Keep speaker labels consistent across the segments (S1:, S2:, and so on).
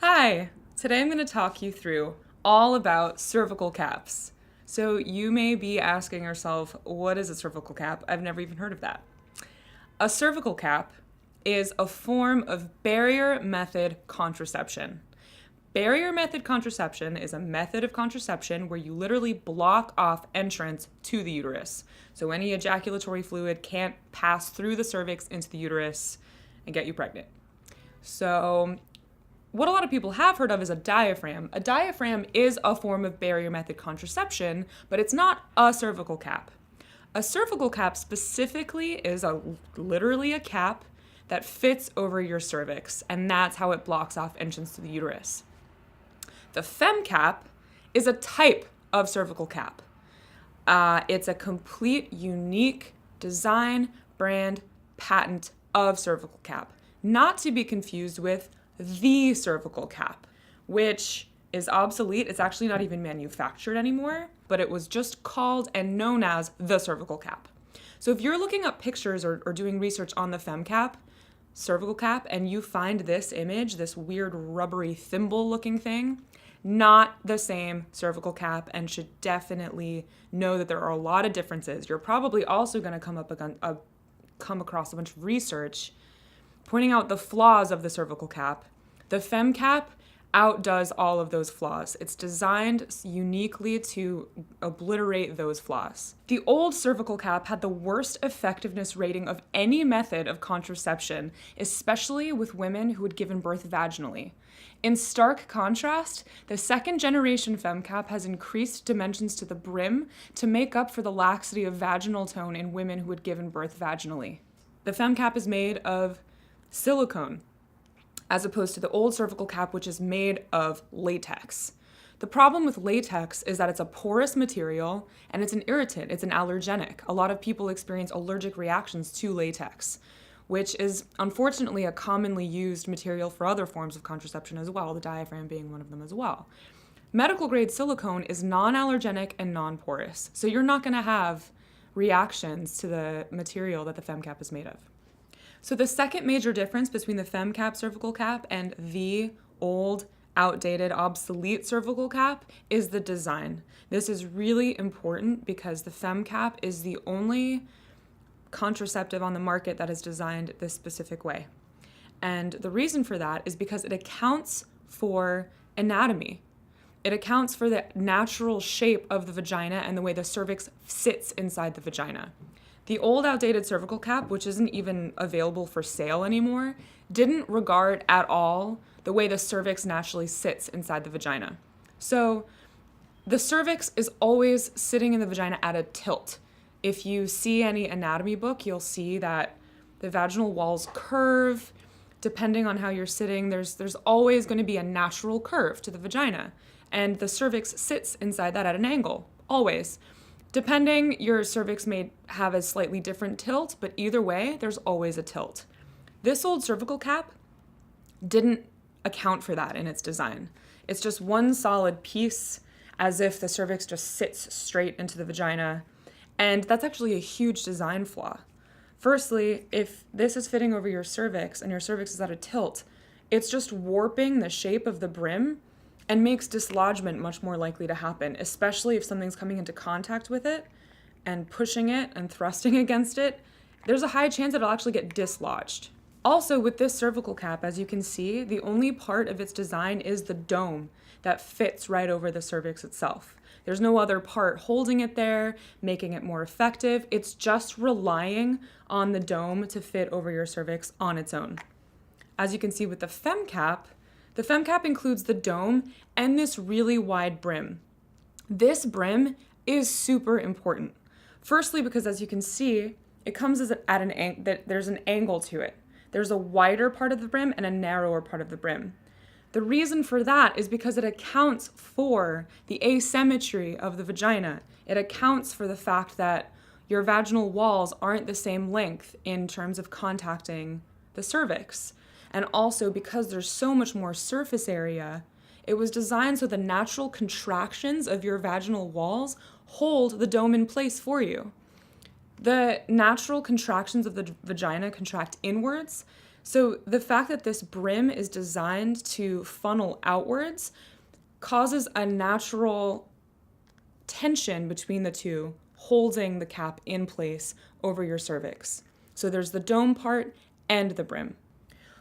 S1: Hi! Today I'm going to talk you through all about cervical caps. So you may be asking yourself, what is a cervical cap? I've never even heard of that. A cervical cap is a form of barrier method contraception. Barrier method contraception is a method of contraception where you literally block off entrance to the uterus. So any ejaculatory fluid can't pass through the cervix into the uterus and get you pregnant. So what a lot of people have heard of is a diaphragm. A diaphragm is a form of barrier method contraception, but it's not a cervical cap. A cervical cap specifically is literally a cap that fits over your cervix, and that's how it blocks off entrance to the uterus. The FemCap is a type of cervical cap. It's a complete, unique design, brand, patent of cervical cap, not to be confused with the cervical cap, which is obsolete. It's actually not even manufactured anymore, but it was just called and known as the cervical cap. So if you're looking up pictures or doing research on the FemCap, cervical cap, and you find this image, this weird rubbery thimble looking thing, not the same cervical cap, and should definitely know that there are a lot of differences. You're probably also going to come across a bunch of research pointing out the flaws of the cervical cap. The FemCap outdoes all of those flaws. It's designed uniquely to obliterate those flaws. The old cervical cap had the worst effectiveness rating of any method of contraception, especially with women who had given birth vaginally. In stark contrast, the second generation FemCap has increased dimensions to the brim to make up for the laxity of vaginal tone in women who had given birth vaginally. The FemCap is made of silicone, as opposed to the old cervical cap, which is made of latex. The problem with latex is that it's a porous material and it's an irritant, it's an allergenic. A lot of people experience allergic reactions to latex, which is unfortunately a commonly used material for other forms of contraception as well, the diaphragm being one of them as well. Medical grade silicone is non-allergenic and non-porous, so you're not going to have reactions to the material that the FemCap is made of. So the second major difference between the FemCap cervical cap and the old, outdated, obsolete cervical cap is the design. This is really important because the FemCap is the only contraceptive on the market that is designed this specific way. And the reason for that is because it accounts for anatomy. It accounts for the natural shape of the vagina and the way the cervix sits inside the vagina. The old outdated cervical cap, which isn't even available for sale anymore, didn't regard at all the way the cervix naturally sits inside the vagina. So the cervix is always sitting in the vagina at a tilt. If you see any anatomy book, you'll see that the vaginal walls curve. Depending on how you're sitting, there's always going to be a natural curve to the vagina. And the cervix sits inside that at an angle, always. Depending, your cervix may have a slightly different tilt, but either way, there's always a tilt. This old cervical cap didn't account for that in its design. It's just one solid piece, as if the cervix just sits straight into the vagina, and that's actually a huge design flaw. Firstly, if this is fitting over your cervix and your cervix is at a tilt, it's just warping the shape of the brim and makes dislodgement much more likely to happen, especially if something's coming into contact with it and pushing it and thrusting against it. There's a high chance that it'll actually get dislodged. Also, with this cervical cap, as you can see, the only part of its design is the dome that fits right over the cervix itself. There's no other part holding it there, making it more effective. It's just relying on the dome to fit over your cervix on its own. As you can see with the FemCap includes the dome and this really wide brim. This brim is super important. Firstly, because as you can see, it comes there's an angle to it. There's a wider part of the brim and a narrower part of the brim. The reason for that is because it accounts for the asymmetry of the vagina. It accounts for the fact that your vaginal walls aren't the same length in terms of contacting the cervix. And also because there's so much more surface area, it was designed so the natural contractions of your vaginal walls hold the dome in place for you. The natural contractions of the vagina contract inwards, So the fact that this brim is designed to funnel outwards causes a natural tension between the two, holding the cap in place over your cervix. So there's the dome part and the brim.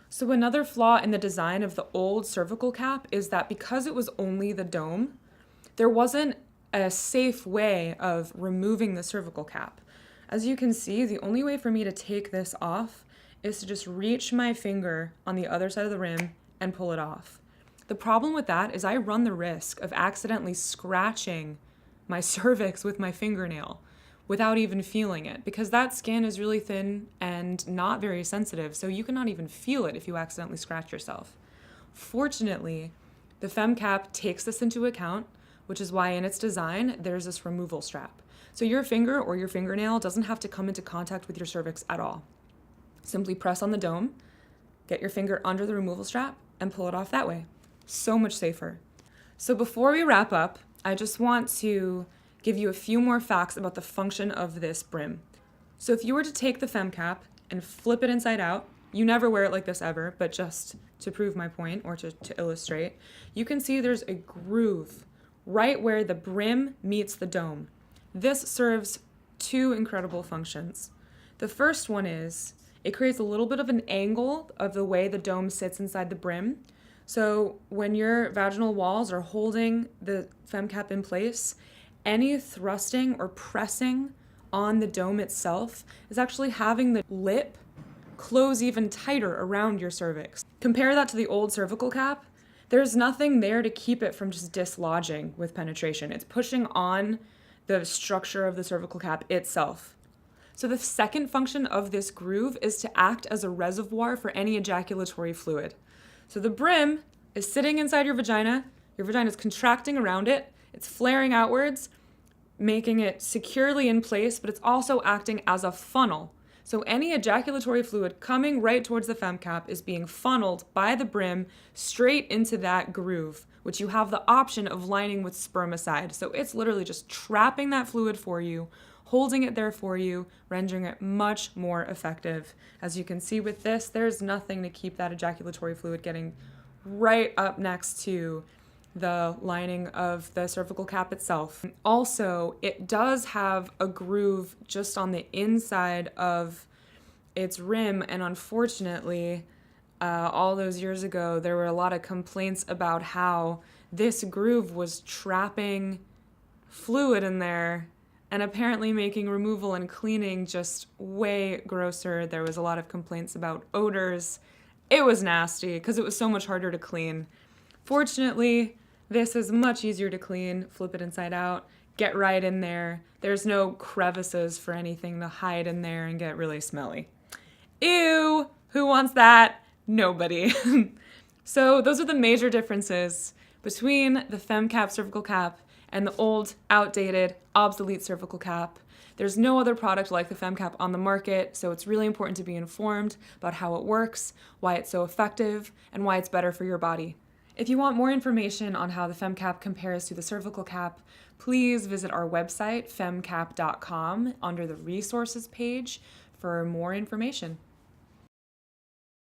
S1: So another flaw in the design of the old cervical cap is that because it was only the dome, there wasn't a safe way of removing the cervical cap. As you can see, the only way for me to take this off is to just reach my finger on the other side of the rim and pull it off. The problem with that is I run the risk of accidentally scratching my cervix with my fingernail without even feeling it, because that skin is really thin and not very sensitive, so you cannot even feel it if you accidentally scratch yourself. Fortunately, the FemCap takes this into account, which is why in its design, there's this removal strap. So your finger or your fingernail doesn't have to come into contact with your cervix at all. Simply press on the dome, get your finger under the removal strap, and pull it off that way. So much safer. So before we wrap up, I just want to give you a few more facts about the function of this brim. So if you were to take the FemCap and flip it inside out, you never wear it like this ever, but just to prove my point or to illustrate, you can see there's a groove right where the brim meets the dome. This serves two incredible functions. The first one is it creates a little bit of an angle of the way the dome sits inside the brim. So when your vaginal walls are holding the FemCap in place, any thrusting or pressing on the dome itself is actually having the lip close even tighter around your cervix. Compare that to the old cervical cap. There's nothing there to keep it from just dislodging with penetration. It's pushing on the structure of the cervical cap itself. So the second function of this groove is to act as a reservoir for any ejaculatory fluid. So the brim is sitting inside your vagina is contracting around it, it's flaring outwards, making it securely in place, but it's also acting as a funnel. So any ejaculatory fluid coming right towards the FemCap is being funneled by the brim straight into that groove, which you have the option of lining with spermicide. So it's literally just trapping that fluid for you, holding it there for you, rendering it much more effective. As you can see with this, there's nothing to keep that ejaculatory fluid getting right up next to the lining of the cervical cap itself. Also, it does have a groove just on the inside of its rim, and unfortunately, all those years ago, there were a lot of complaints about how this groove was trapping fluid in there and apparently making removal and cleaning just way grosser. There was a lot of complaints about odors. It was nasty because it was so much harder to clean. Fortunately, this is much easier to clean. Flip it inside out, get right in there. There's no crevices for anything to hide in there and get really smelly. Ew, who wants that? Nobody. So those are the major differences between the FemCap cervical cap and the old, outdated, obsolete cervical cap. There's no other product like the FemCap on the market, so it's really important to be informed about how it works, why it's so effective, and why it's better for your body. If you want more information on how the FemCap compares to the cervical cap, please visit our website, femcap.com, under the resources page for more information.